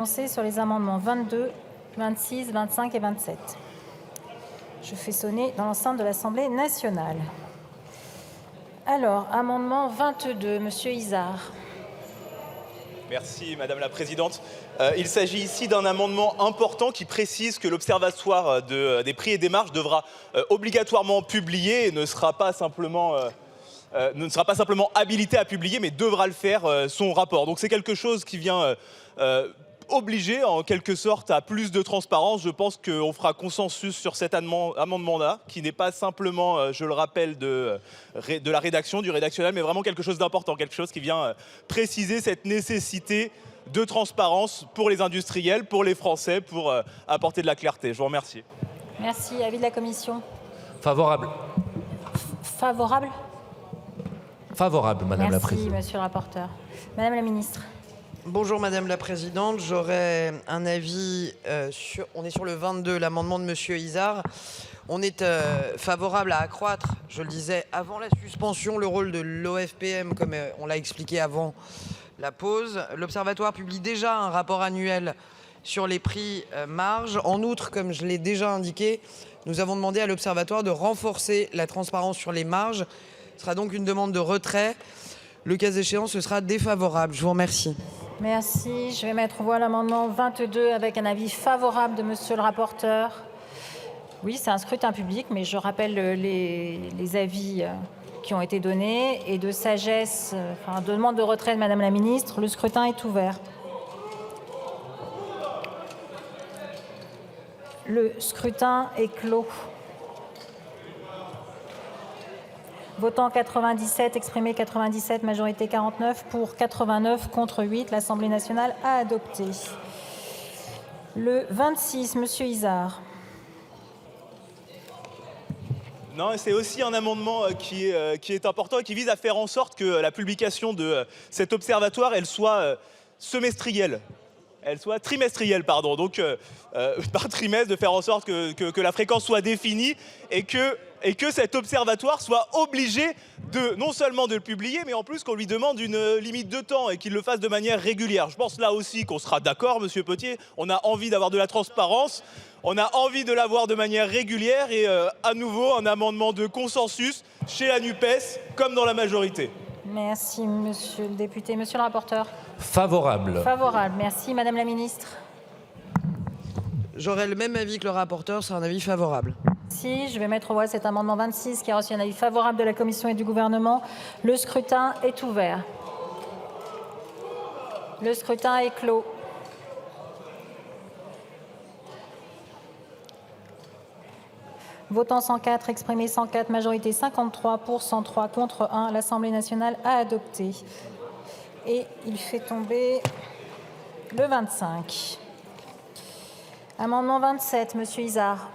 Sur les amendements 22, 26, 25 et 27. Je fais sonner dans l'enceinte de l'Assemblée nationale. Alors, amendement 22, Monsieur Izard. Merci Madame la Présidente. Il s'agit ici d'un amendement important qui précise que l'Observatoire des prix et des marges devra obligatoirement publier et ne sera pas simplement habilité à publier, mais devra le faire, son rapport. Donc c'est quelque chose qui vient obliger en quelque sorte à plus de transparence. Je pense qu'on fera consensus sur cet amendement-là, qui n'est pas simplement, je le rappelle, de la rédaction, du rédactionnel, mais vraiment quelque chose d'important, quelque chose qui vient préciser cette nécessité de transparence pour les industriels, pour les Français, pour apporter de la clarté. Je vous remercie. Merci. Avis de la Commission. Favorable. Favorable. Favorable, Madame la Présidente. Merci, Monsieur le rapporteur. Madame la Ministre. Bonjour Madame la Présidente, j'aurais un avis on est sur le 22, l'amendement de Monsieur Izard. On est favorable à accroître, je le disais, avant la suspension, le rôle de l'OFPM, comme on l'a expliqué avant la pause. L'Observatoire publie déjà un rapport annuel sur les prix marges. En outre, comme je l'ai déjà indiqué, nous avons demandé à l'Observatoire de renforcer la transparence sur les marges. Ce sera donc une demande de retrait. Le cas échéant, ce sera défavorable. Je vous remercie. Merci. Je vais mettre aux voix l'amendement 22 avec un avis favorable de Monsieur le rapporteur. Oui, c'est un scrutin public, mais je rappelle les avis qui ont été donnés et de sagesse, enfin, de demande de retrait de Madame la Ministre. Le scrutin est ouvert. Le scrutin est clos. Votant 97, exprimé 97, majorité 49, pour 89, contre 8. L'Assemblée nationale a adopté. Le 26, Monsieur Izard. Non, c'est aussi un amendement qui est important et qui vise à faire en sorte que la publication de cet observatoire, elle soit semestrielle. Elle soit trimestrielle, pardon. Donc, par trimestre, de faire en sorte que la fréquence soit définie et que cet observatoire soit obligé non seulement de le publier, mais en plus qu'on lui demande une limite de temps et qu'il le fasse de manière régulière. Je pense là aussi qu'on sera d'accord, Monsieur Potier. On a envie d'avoir de la transparence, on a envie de l'avoir de manière régulière et à nouveau un amendement de consensus chez la NUPES comme dans la majorité. Merci, Monsieur le député. Monsieur le rapporteur. Favorable. Favorable. Merci, Madame la Ministre. J'aurais le même avis que le rapporteur, c'est un avis favorable. Merci. Je vais mettre aux voix cet amendement 26 qui a reçu un avis favorable de la Commission et du Gouvernement. Le scrutin est ouvert. Le scrutin est clos. Votant 104, exprimé 104, majorité 53, pour 103, contre 1. L'Assemblée nationale a adopté. Et il fait tomber le 25. Amendement 27, Monsieur Izard.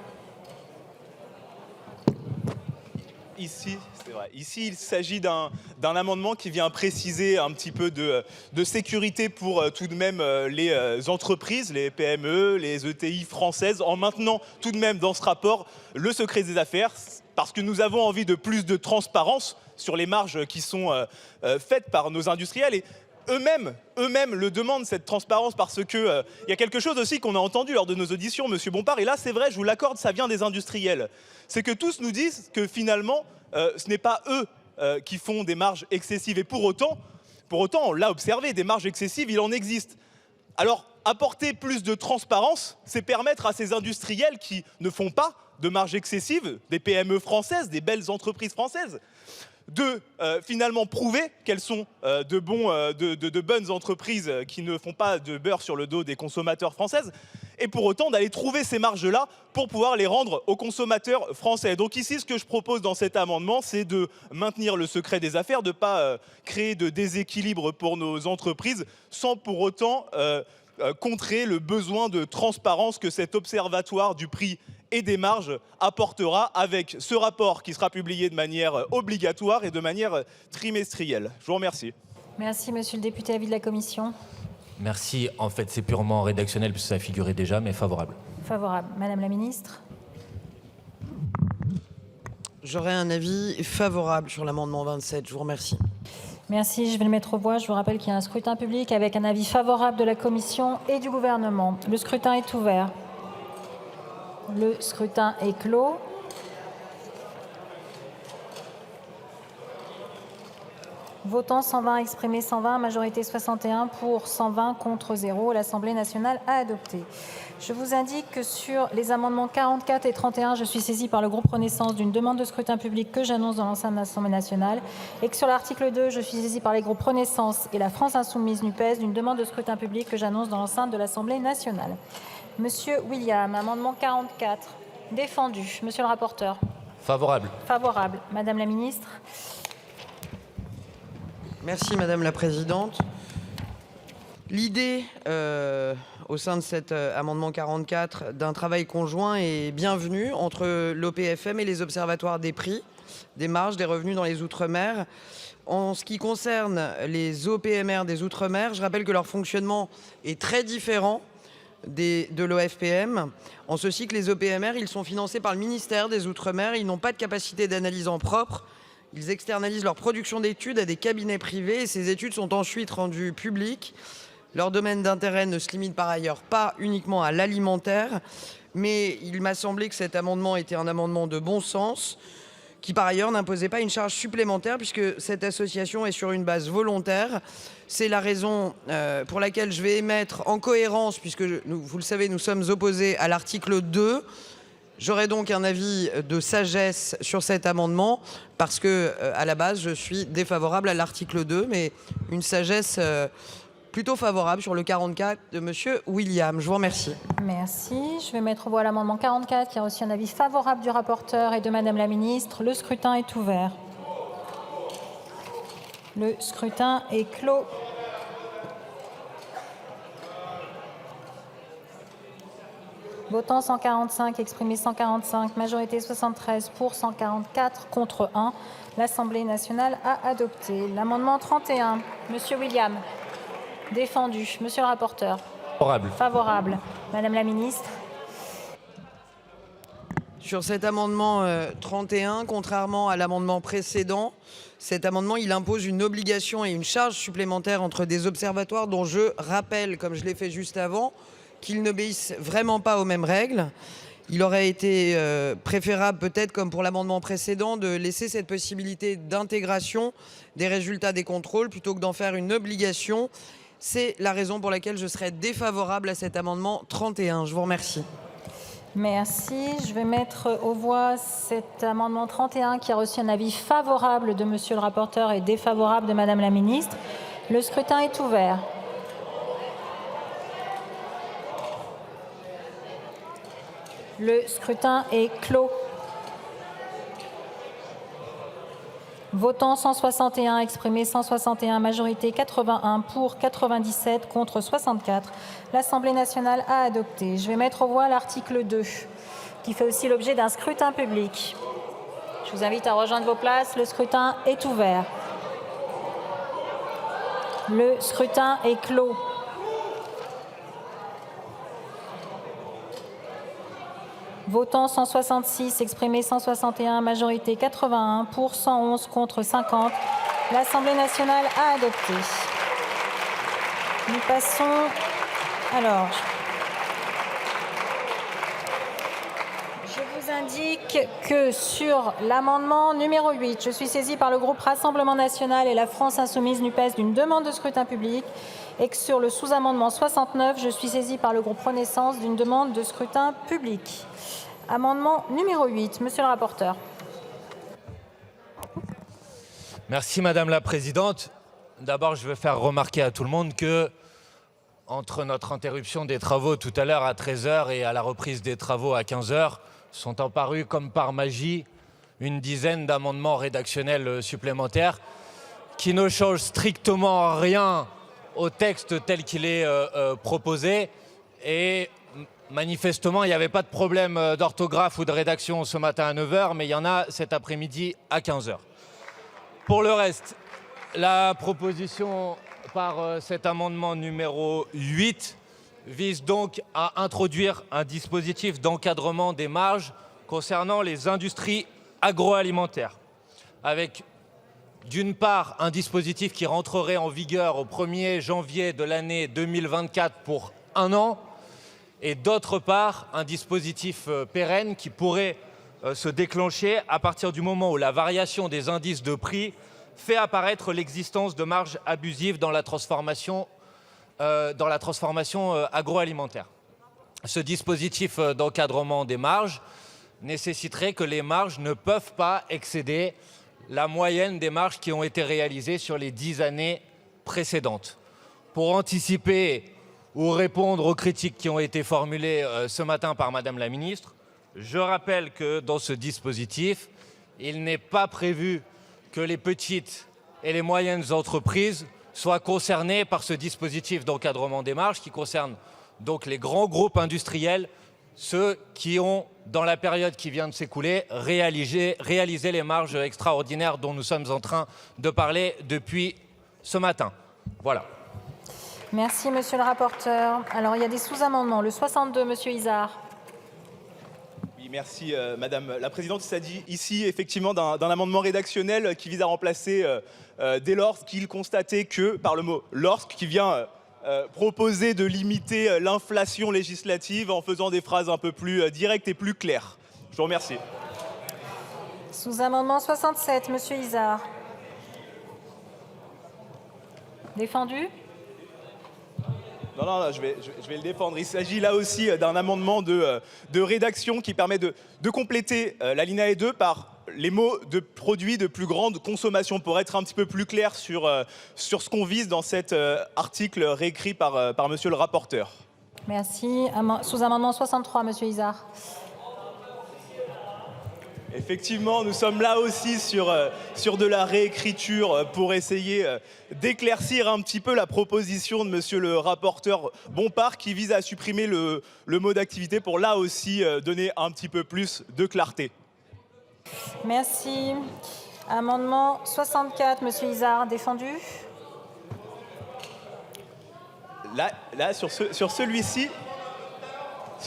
Ici, c'est vrai. Ici, il s'agit d'un amendement qui vient préciser un petit peu de sécurité pour tout de même les entreprises, les PME, les ETI françaises, en maintenant tout de même dans ce rapport le secret des affaires, parce que nous avons envie de plus de transparence sur les marges qui sont faites par nos industriels. Et eux-mêmes le demandent, cette transparence, parce que y a quelque chose aussi qu'on a entendu lors de nos auditions, Monsieur Bompard, et là c'est vrai, je vous l'accorde, ça vient des industriels. C'est que tous nous disent que finalement, ce n'est pas eux qui font des marges excessives. Et pour autant, on l'a observé, des marges excessives, il en existe. Alors, apporter plus de transparence, c'est permettre à ces industriels qui ne font pas de marges excessives, des PME françaises, des belles entreprises françaises, de finalement prouver qu'elles sont de bonnes entreprises qui ne font pas de beurre sur le dos des consommateurs françaises, et pour autant d'aller trouver ces marges-là pour pouvoir les rendre aux consommateurs français. Donc ici, ce que je propose dans cet amendement, c'est de maintenir le secret des affaires, de ne pas créer de déséquilibre pour nos entreprises, sans pour autant contrer le besoin de transparence que cet observatoire du prix et des marges apportera avec ce rapport qui sera publié de manière obligatoire et de manière trimestrielle. Je vous remercie. Merci, Monsieur le député. Avis de la Commission. Merci. En fait, c'est purement rédactionnel puisque ça figurait déjà, mais favorable. Favorable. Madame la Ministre. J'aurais un avis favorable sur l'amendement 27. Je vous remercie. Merci, je vais le mettre aux voix. Je vous rappelle qu'il y a un scrutin public avec un avis favorable de la Commission et du gouvernement. Le scrutin est ouvert. Le scrutin est clos. Votant 120, exprimé 120, majorité 61 pour 120 contre 0. L'Assemblée nationale a adopté. Je vous indique que sur les amendements 44 et 31, je suis saisie par le groupe Renaissance d'une demande de scrutin public que j'annonce dans l'enceinte de l'Assemblée nationale et que sur l'article 2, je suis saisie par les groupes Renaissance et la France Insoumise NUPES d'une demande de scrutin public que j'annonce dans l'enceinte de l'Assemblée nationale. Monsieur William, amendement 44, défendu. Monsieur le rapporteur. Favorable. Favorable. Madame la ministre. Merci Madame la Présidente. L'idée au sein de cet amendement 44 d'un travail conjoint est bienvenue entre l'OPFM et les observatoires des prix, des marges, des revenus dans les Outre-mer. En ce qui concerne les OPMR des Outre-mer, je rappelle que leur fonctionnement est très différent de l'OFPM, en ceci que les OPMR, ils sont financés par le ministère des Outre-mer, ils n'ont pas de capacité d'analyse en propre. Ils externalisent leur production d'études à des cabinets privés et ces études sont ensuite rendues publiques. Leur domaine d'intérêt ne se limite par ailleurs pas uniquement à l'alimentaire, mais il m'a semblé que cet amendement était un amendement de bon sens, qui par ailleurs n'imposait pas une charge supplémentaire puisque cette association est sur une base volontaire. C'est la raison pour laquelle je vais émettre en cohérence, puisque vous le savez, nous sommes opposés à l'article 2. J'aurai donc un avis de sagesse sur cet amendement parce que, à la base, je suis défavorable à l'article 2, mais une sagesse plutôt favorable sur le 44 de Monsieur William. Je vous remercie. Merci. Je vais mettre aux voix l'amendement 44 qui a reçu un avis favorable du rapporteur et de Madame la ministre. Le scrutin est ouvert. Le scrutin est clos. Votant 145, exprimé 145, majorité 73 pour 144 contre 1. L'Assemblée nationale a adopté. L'amendement 31, Monsieur William, défendu. Monsieur le rapporteur. Favorable. Favorable. Madame la ministre. Sur cet amendement 31, contrairement à l'amendement précédent, cet amendement il impose une obligation et une charge supplémentaire entre des observatoires dont je rappelle, comme je l'ai fait juste avant, qu'ils n'obéissent vraiment pas aux mêmes règles. Il aurait été préférable, peut-être comme pour l'amendement précédent, de laisser cette possibilité d'intégration des résultats des contrôles plutôt que d'en faire une obligation. C'est la raison pour laquelle je serai défavorable à cet amendement 31. Je vous remercie. Merci. Je vais mettre aux voix cet amendement 31 qui a reçu un avis favorable de Monsieur le rapporteur et défavorable de Madame la ministre. Le scrutin est ouvert. Le scrutin est clos. Votant 161, exprimé 161, majorité 81 pour 97 contre 64. L'Assemblée nationale a adopté. Je vais mettre aux voix l'article 2, qui fait aussi l'objet d'un scrutin public. Je vous invite à rejoindre vos places. Le scrutin est ouvert. Le scrutin est clos. Votant 166, exprimé 161, majorité 81 pour 111 contre 50. L'Assemblée nationale a adopté. Nous passons alors. Je vous indique que sur l'amendement numéro 8, je suis saisie par le groupe Rassemblement national et la France Insoumise NUPES d'une demande de scrutin public et que sur le sous-amendement 69, je suis saisie par le groupe Renaissance d'une demande de scrutin public. Amendement numéro 8, Monsieur le rapporteur. Merci Madame la Présidente. D'abord, je veux faire remarquer à tout le monde que entre notre interruption des travaux tout à l'heure à 13h et à la reprise des travaux à 15h, sont apparus comme par magie une dizaine d'amendements rédactionnels supplémentaires qui ne changent strictement rien au texte tel qu'il est proposé. Et manifestement, il n'y avait pas de problème d'orthographe ou de rédaction ce matin à 9h, mais il y en a cet après-midi à 15h. Pour le reste, la proposition par cet amendement numéro 8 vise donc à introduire un dispositif d'encadrement des marges concernant les industries agroalimentaires, avec d'une part, un dispositif qui rentrerait en vigueur au 1er janvier de l'année 2024 pour 1 an, et d'autre part, un dispositif pérenne qui pourrait se déclencher à partir du moment où la variation des indices de prix fait apparaître l'existence de marges abusives dans la transformation agroalimentaire. Ce dispositif d'encadrement des marges nécessiterait que les marges ne peuvent pas excéder la moyenne des marges qui ont été réalisées sur les 10 années précédentes. Pour anticiper ou répondre aux critiques qui ont été formulées ce matin par Madame la Ministre, je rappelle que dans ce dispositif, il n'est pas prévu que les petites et les moyennes entreprises soient concernées par ce dispositif d'encadrement des marges qui concerne donc les grands groupes industriels, ceux qui ont, dans la période qui vient de s'écouler, réalisé les marges extraordinaires dont nous sommes en train de parler depuis ce matin. Voilà. Merci, monsieur le rapporteur. Alors, il y a des sous-amendements. Le 62, monsieur Izard. Oui, merci, Madame la Présidente. Il s'agit ici, effectivement, d'un amendement rédactionnel qui vise à remplacer dès lors qu'il constatait que, par le mot « lorsque » qui vient proposer de limiter l'inflation législative en faisant des phrases un peu plus directes et plus claires. Je vous remercie. Sous-amendement 67, monsieur Izard. Défendu ? Non, je vais le défendre. Il s'agit là aussi d'un amendement de rédaction qui permet de compléter l'alinéa 2 par les mots de produits de plus grande consommation pour être un petit peu plus clair sur ce qu'on vise dans cet article réécrit par monsieur le rapporteur. Merci. Sous-amendement 63, monsieur Izard. Effectivement, nous sommes là aussi sur de la réécriture pour essayer d'éclaircir un petit peu la proposition de monsieur le rapporteur Bompard qui vise à supprimer le mot d'activité pour là aussi donner un petit peu plus de clarté. Merci. Amendement 64, monsieur Izard, défendu. Là sur celui-ci,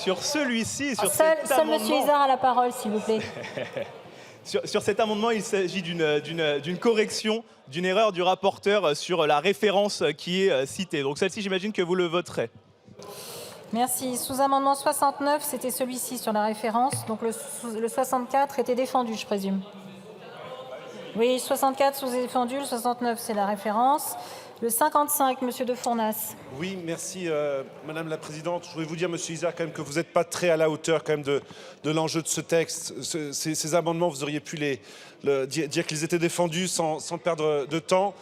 sur Seul cet amendement, monsieur Izard a la parole, s'il vous plaît. sur cet amendement, il s'agit d'une correction, d'une erreur du rapporteur sur la référence qui est citée. Donc celle-ci, j'imagine que vous le voterez. Merci. Sous-amendement 69, c'était celui-ci sur la référence. Donc le 64 était défendu, je présume. Oui, 64 sous-défendu, le 69 c'est la référence. Le 55, monsieur de Fournas. Oui, merci Madame la Présidente. Je voulais vous dire, monsieur Izard, quand même que vous n'êtes pas très à la hauteur quand même de l'enjeu de ce texte. Ces amendements, vous auriez pu dire qu'ils étaient défendus sans perdre de temps.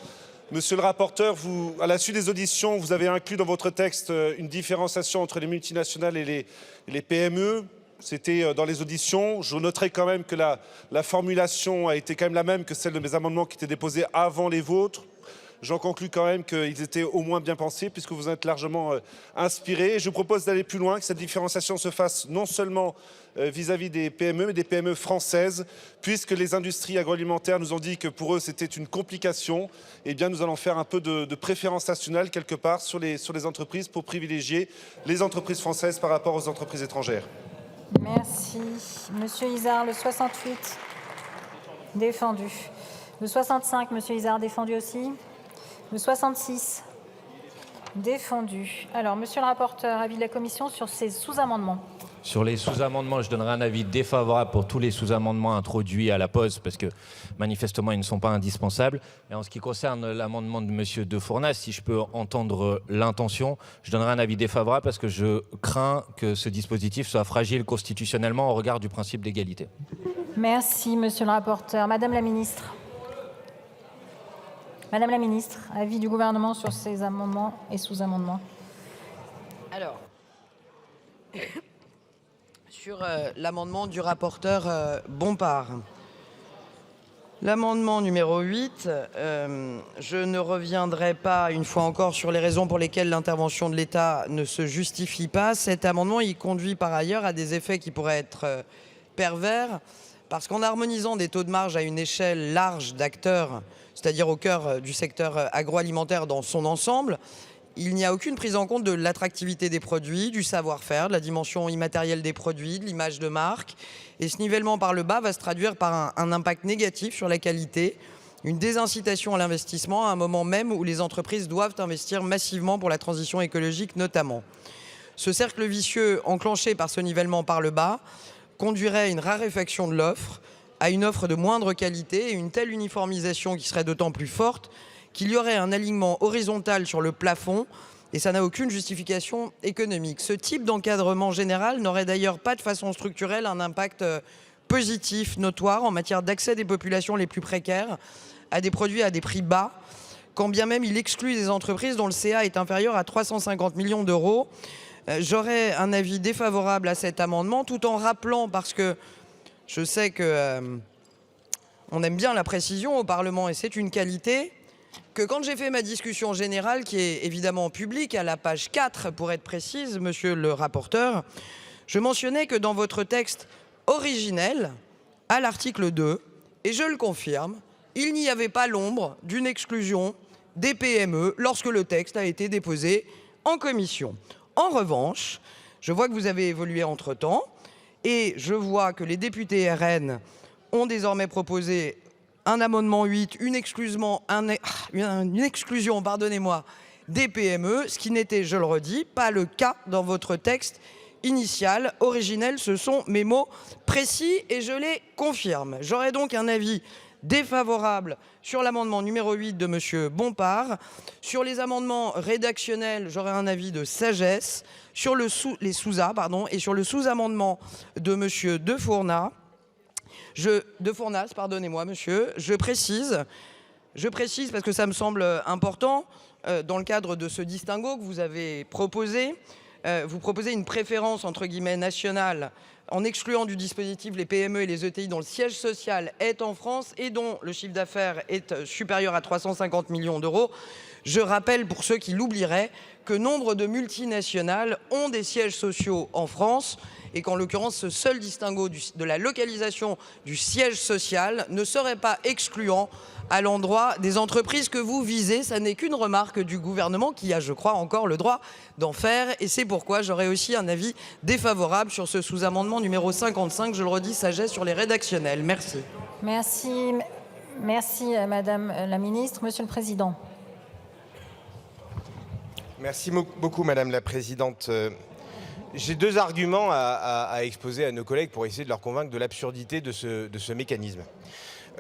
Monsieur le rapporteur, à la suite des auditions, vous avez inclus dans votre texte une différenciation entre les multinationales et les PME. C'était dans les auditions. Je noterai quand même que la formulation a été quand même la même que celle de mes amendements qui étaient déposés avant les vôtres. J'en conclus quand même qu'ils étaient au moins bien pensés puisque vous êtes largement inspirés. Je propose d'aller plus loin, que cette différenciation se fasse non seulement vis-à-vis des PME, mais des PME françaises, puisque les industries agroalimentaires nous ont dit que pour eux c'était une complication. Eh bien nous allons faire un peu de préférence nationale quelque part sur les entreprises pour privilégier les entreprises françaises par rapport aux entreprises étrangères. Merci. Monsieur Izard, le 68, défendu. Le 65, monsieur Izard, défendu aussi. Le 66, défendu. Alors, monsieur le rapporteur, avis de la commission sur ces sous-amendements. Sur les sous-amendements, je donnerai un avis défavorable pour tous les sous-amendements introduits à la pause parce que manifestement, ils ne sont pas indispensables. Et en ce qui concerne l'amendement de monsieur de Fournas, si je peux entendre l'intention, je donnerai un avis défavorable parce que je crains que ce dispositif soit fragile constitutionnellement au regard du principe d'égalité. Merci, monsieur le rapporteur. Madame la ministre. Madame la ministre, avis du gouvernement sur ces amendements et sous-amendements. Alors, sur l'amendement du rapporteur Bompard. L'amendement numéro 8, je ne reviendrai pas une fois encore sur les raisons pour lesquelles l'intervention de l'État ne se justifie pas. Cet amendement, il conduit par ailleurs à des effets qui pourraient être pervers, parce qu'en harmonisant des taux de marge à une échelle large d'acteurs, c'est-à-dire au cœur du secteur agroalimentaire dans son ensemble, il n'y a aucune prise en compte de l'attractivité des produits, du savoir-faire, de la dimension immatérielle des produits, de l'image de marque. Et ce nivellement par le bas va se traduire par un impact négatif sur la qualité, une désincitation à l'investissement à un moment même où les entreprises doivent investir massivement pour la transition écologique notamment. Ce cercle vicieux enclenché par ce nivellement par le bas conduirait à une raréfaction de l'offre, à une offre de moindre qualité et une telle uniformisation qui serait d'autant plus forte qu'il y aurait un alignement horizontal sur le plafond et ça n'a aucune justification économique. Ce type d'encadrement général n'aurait d'ailleurs pas de façon structurelle un impact positif, notoire en matière d'accès des populations les plus précaires à des produits à des prix bas, quand bien même il exclut des entreprises dont le CA est inférieur à 350 millions d'euros. J'aurais un avis défavorable à cet amendement, tout en rappelant, parce que je sais que on aime bien la précision au Parlement et c'est une qualité, que quand j'ai fait ma discussion générale, qui est évidemment publique, à la page 4 pour être précise, monsieur le rapporteur, je mentionnais que dans votre texte originel, à l'article 2, et je le confirme, il n'y avait pas l'ombre d'une exclusion des PME lorsque le texte a été déposé en commission. En revanche, je vois que vous avez évolué entre-temps et je vois que les députés RN ont désormais proposé un amendement 8, une exclusion des PME, ce qui n'était, je le redis, pas le cas dans votre texte initial, originel. Ce sont mes mots précis et je les confirme. J'aurai donc un avis défavorable sur l'amendement numéro 8 de monsieur Bompard. Sur les amendements rédactionnels, j'aurai un avis de sagesse. Sur les sous-A, et sur le sous-amendement de monsieur De Fournas, pardonnez-moi monsieur, je précise parce que ça me semble important, dans le cadre de ce distinguo que vous avez proposé, vous proposez une préférence entre guillemets nationale en excluant du dispositif les PME et les ETI dont le siège social est en France et dont le chiffre d'affaires est supérieur à 350 millions d'euros. Je rappelle pour ceux qui l'oublieraient que nombre de multinationales ont des sièges sociaux en France et qu'en l'occurrence ce seul distinguo de la localisation du siège social ne serait pas excluant à l'endroit des entreprises que vous visez. Ça n'est qu'une remarque du gouvernement qui a, je crois, encore le droit d'en faire. Et c'est pourquoi j'aurai aussi un avis défavorable sur ce sous-amendement numéro 55. Je le redis, sagesse sur les rédactionnels. Merci. Merci Madame la Ministre. Monsieur le Président. Merci beaucoup Madame la Présidente. J'ai deux arguments à exposer à nos collègues pour essayer de leur convaincre de l'absurdité de ce mécanisme.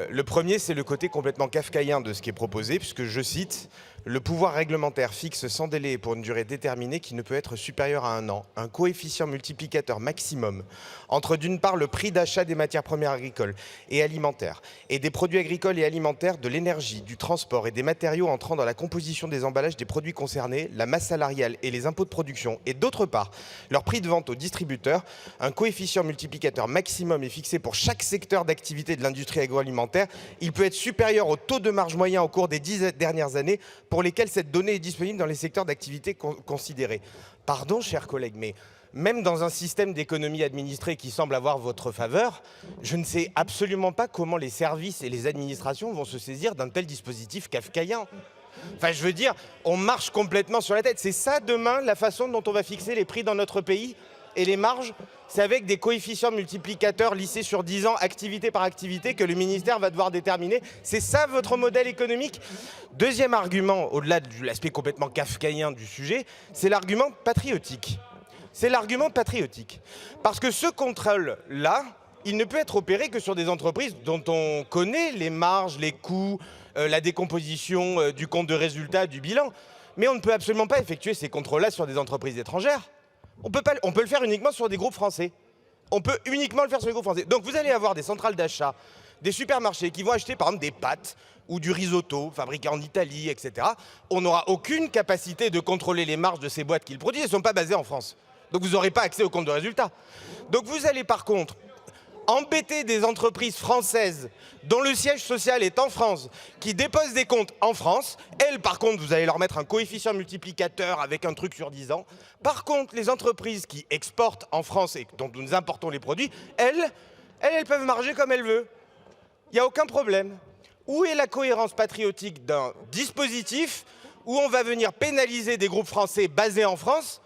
Le premier, c'est le côté complètement kafkaïen de ce qui est proposé, puisque, je cite, « Le pouvoir réglementaire fixe sans délai et pour une durée déterminée qui ne peut être supérieure à 1 an, un coefficient multiplicateur maximum entre d'une part le prix d'achat des matières premières agricoles et alimentaires et des produits agricoles et alimentaires, de l'énergie, du transport et des matériaux entrant dans la composition des emballages des produits concernés, la masse salariale et les impôts de production, et d'autre part leur prix de vente aux distributeurs, un coefficient multiplicateur maximum est fixé pour chaque secteur d'activité de l'industrie agroalimentaire. Il peut être supérieur au taux de marge moyen au cours des 10 dernières années pour lesquelles cette donnée est disponible dans les secteurs d'activité considérés. » Pardon, chers collègues, mais même dans un système d'économie administrée qui semble avoir votre faveur, je ne sais absolument pas comment les services et les administrations vont se saisir d'un tel dispositif kafkaïen. Enfin, je veux dire, on marche complètement sur la tête. C'est ça, demain, la façon dont on va fixer les prix dans notre pays ? Et les marges, c'est avec des coefficients multiplicateurs lissés sur 10 ans, activité par activité, que le ministère va devoir déterminer. C'est ça votre modèle économique ? Deuxième argument, au-delà de l'aspect complètement kafkaïen du sujet, c'est l'argument patriotique. C'est l'argument patriotique. Parce que ce contrôle-là, il ne peut être opéré que sur des entreprises dont on connaît les marges, les coûts, la décomposition du compte de résultat, du bilan. Mais on ne peut absolument pas effectuer ces contrôles-là sur des entreprises étrangères. On peut le faire uniquement sur des groupes français. On peut uniquement le faire sur les groupes français. Donc vous allez avoir des centrales d'achat, des supermarchés qui vont acheter par exemple des pâtes ou du risotto fabriqué en Italie, etc. On n'aura aucune capacité de contrôler les marges de ces boîtes qu'ils produisent. Elles ne sont pas basées en France. Donc vous n'aurez pas accès au compte de résultat. Donc vous allez par contre embêter des entreprises françaises dont le siège social est en France, qui déposent des comptes en France. Elles, par contre, vous allez leur mettre un coefficient multiplicateur avec un truc sur 10 ans. Par contre, les entreprises qui exportent en France et dont nous importons les produits, elles peuvent marger comme elles veulent. Il n'y a aucun problème. Où est la cohérence patriotique d'un dispositif où on va venir pénaliser des groupes français basés en France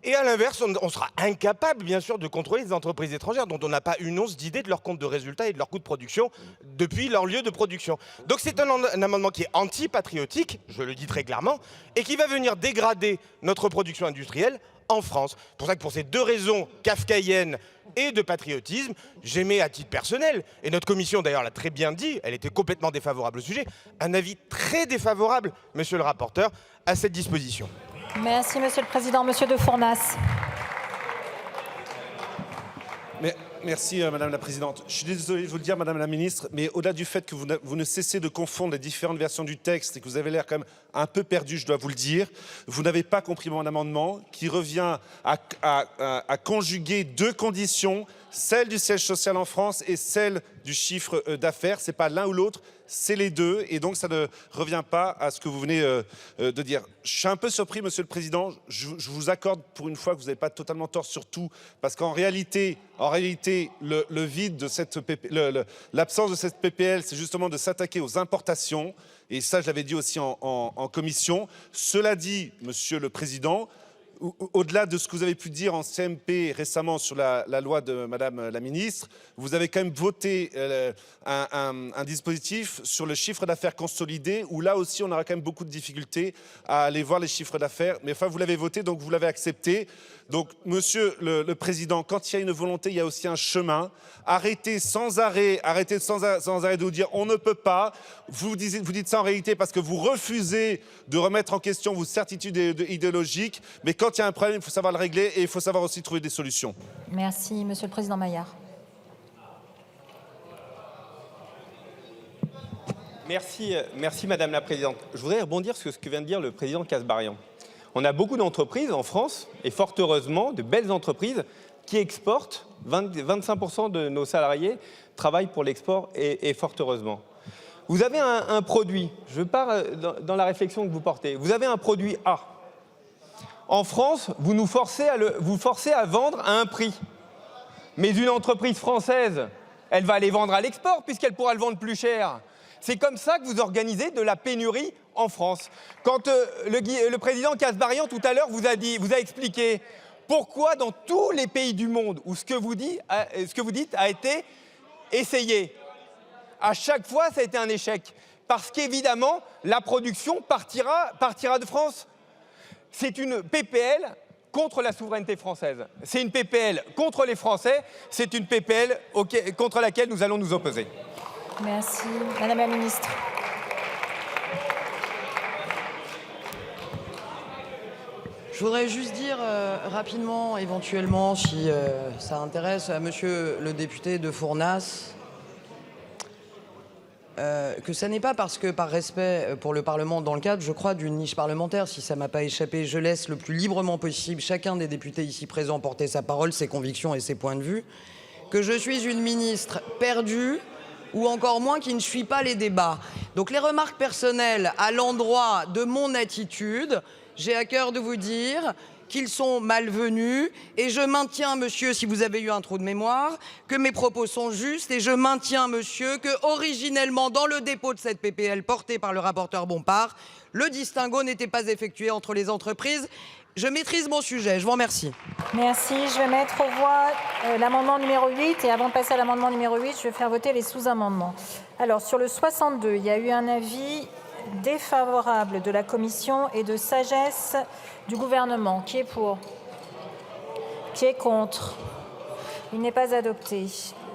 Et à l'inverse, on sera incapable, bien sûr, de contrôler les entreprises étrangères dont on n'a pas une once d'idée de leur compte de résultat et de leur coût de production depuis leur lieu de production. Donc c'est un amendement qui est anti-patriotique, je le dis très clairement, et qui va venir dégrader notre production industrielle en France. C'est pour ça que pour ces deux raisons kafkaïennes et de patriotisme, j'émets à titre personnel, et notre commission d'ailleurs l'a très bien dit, elle était complètement défavorable au sujet, un avis très défavorable, monsieur le rapporteur, à cette disposition. Merci, Monsieur le Président. Monsieur de Fournas. Merci, Madame la Présidente. Je suis désolé de vous le dire, Madame la Ministre, mais au-delà du fait que vous ne cessez de confondre les différentes versions du texte et que vous avez l'air quand même un peu perdu, je dois vous le dire, vous n'avez pas compris mon amendement qui revient à conjuguer deux conditions, celle du siège social en France et celle du chiffre d'affaires. Ce n'est pas l'un ou l'autre, c'est les deux, et donc ça ne revient pas à ce que vous venez de dire. Je suis un peu surpris, Monsieur le Président, je vous accorde pour une fois que vous n'avez pas totalement tort sur tout, parce qu'en réalité, le vide de cette l'absence de cette PPL, c'est justement de s'attaquer aux importations, et ça je l'avais dit aussi en commission. Cela dit, Monsieur le Président, au-delà de ce que vous avez pu dire en CMP récemment sur la loi de Madame la Ministre, vous avez quand même voté un dispositif sur le chiffre d'affaires consolidé, où là aussi on aura quand même beaucoup de difficultés à aller voir les chiffres d'affaires. Mais enfin, vous l'avez voté, donc vous l'avez accepté. Donc, Monsieur le Président, quand il y a une volonté, il y a aussi un chemin. Arrêtez sans arrêt de vous dire on ne peut pas. Vous dites ça en réalité parce que vous refusez de remettre en question vos certitudes idéologiques. Mais quand il y a un problème, il faut savoir le régler et il faut savoir aussi trouver des solutions. Merci, Monsieur le Président Maillard. Merci Madame la Présidente. Je voudrais rebondir sur ce que vient de dire le président Kasbarian. On a beaucoup d'entreprises en France, et fort heureusement, de belles entreprises qui exportent. 25% de nos salariés travaillent pour l'export, et fort heureusement. Vous avez un produit, je pars dans la réflexion que vous portez, vous avez un produit A. En France, vous nous forcez à vendre à un prix. Mais une entreprise française, elle va aller vendre à l'export puisqu'elle pourra le vendre plus cher. C'est comme ça que vous organisez de la pénurie en France. Quand le président Kasbarian, tout à l'heure, vous a expliqué pourquoi dans tous les pays du monde où ce que vous dites a été essayé, à chaque fois, ça a été un échec. Parce qu'évidemment, la production partira de France. C'est une PPL contre la souveraineté française. C'est une PPL contre les Français. C'est une PPL contre laquelle nous allons nous opposer. Merci. Madame la Ministre. Je voudrais juste dire rapidement, éventuellement, si ça intéresse à Monsieur le député de Fournas, que ça n'est pas parce que, par respect pour le Parlement, dans le cadre, je crois, d'une niche parlementaire, si ça ne m'a pas échappé, je laisse le plus librement possible chacun des députés ici présents porter sa parole, ses convictions et ses points de vue, que je suis une ministre perdue, ou encore moins qui ne suit pas les débats. Donc les remarques personnelles à l'endroit de mon attitude, j'ai à cœur de vous dire qu'ils sont malvenus, et je maintiens, monsieur, si vous avez eu un trou de mémoire, que mes propos sont justes, et je maintiens, monsieur, que originellement, dans le dépôt de cette PPL portée par le rapporteur Bompard, le distinguo n'était pas effectué entre les entreprises. Je maîtrise mon sujet, je vous remercie. Merci, je vais mettre aux voix l'amendement numéro 8, et avant de passer à l'amendement numéro 8, je vais faire voter les sous-amendements. Alors, sur le 62, il y a eu un avis défavorable de la Commission et de sagesse du gouvernement. Qui est pour? Qui est contre? Il n'est pas adopté.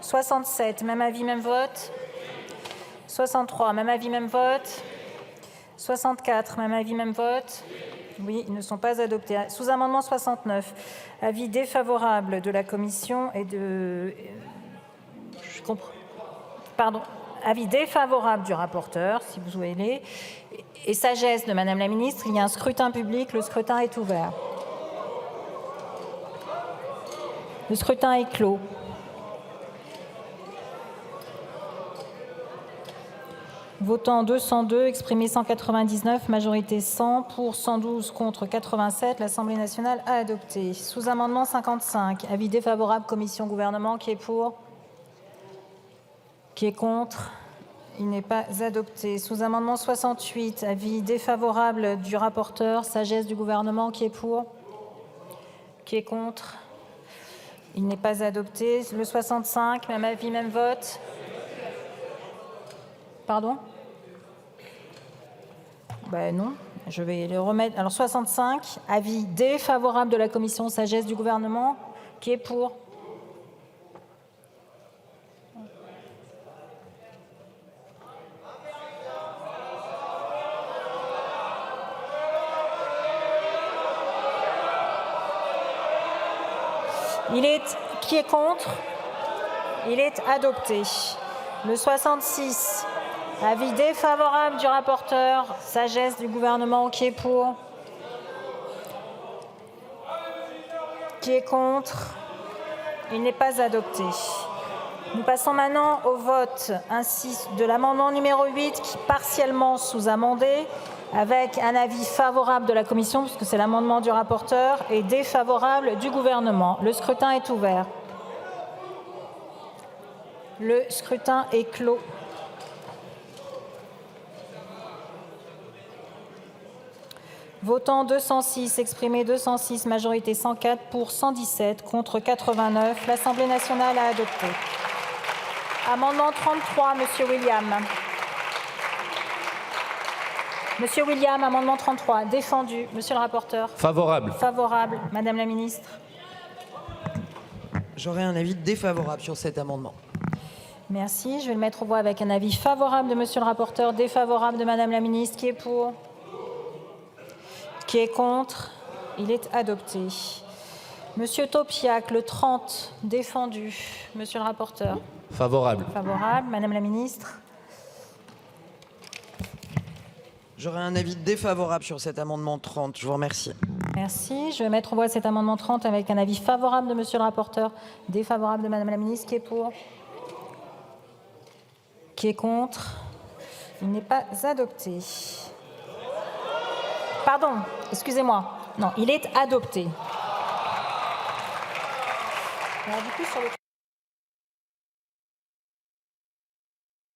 67, même avis, même vote. 63, même avis, même vote. 64, même avis, même vote. Oui, ils ne sont pas adoptés. Sous-amendement 69, avis défavorable de la Commission et de... Je comprends. Pardon. Avis défavorable du rapporteur, si vous voulez, et sagesse de Madame la Ministre. Il y a un scrutin public, le scrutin est ouvert. Le scrutin est clos. Votant 202, exprimé 199, majorité 100, pour 112, contre 87. L'Assemblée nationale a adopté. Sous-amendement 55, avis défavorable, Commission, Gouvernement. Qui est pour? Qui est contre? Il n'est pas adopté. Sous-amendement 68, avis défavorable du rapporteur, sagesse du gouvernement. Qui est pour? Qui est contre? Il n'est pas adopté. Le 65, même avis, même vote. Pardon? Ben non, je vais le remettre. Alors 65, avis défavorable de la commission, sagesse du gouvernement. Qui est pour? Qui est contre? Il est adopté. Le 66, avis défavorable du rapporteur, sagesse du gouvernement. Qui est pour? Qui est contre? Il n'est pas adopté. Nous passons maintenant au vote ainsi de l'amendement numéro 8 qui est partiellement sous-amendé avec un avis favorable de la commission puisque c'est l'amendement du rapporteur et défavorable du gouvernement. Le scrutin est ouvert. Le scrutin est clos. Votant 206, exprimé 206, majorité 104 pour 117, contre 89. L'Assemblée nationale a adopté. Amendement 33, Monsieur William. Monsieur William, amendement 33, défendu. Monsieur le rapporteur. Favorable. Favorable. Madame la ministre. J'aurais un avis défavorable sur cet amendement. Merci. Je vais le mettre aux voix avec un avis favorable de Monsieur le rapporteur, défavorable de Madame la ministre. Qui est pour? Qui est contre? Il est adopté. Monsieur Topiac, le 30, défendu. Monsieur le rapporteur. Favorable. Favorable. Madame la ministre. J'aurais un avis défavorable sur cet amendement 30. Je vous remercie. Merci. Je vais mettre aux voix cet amendement 30 avec un avis favorable de Monsieur le rapporteur, défavorable de Madame la ministre. Qui est pour? Qui est contre? Il n'est pas adopté. Pardon, excusez-moi. Non, il est adopté. Alors, du coup, sur le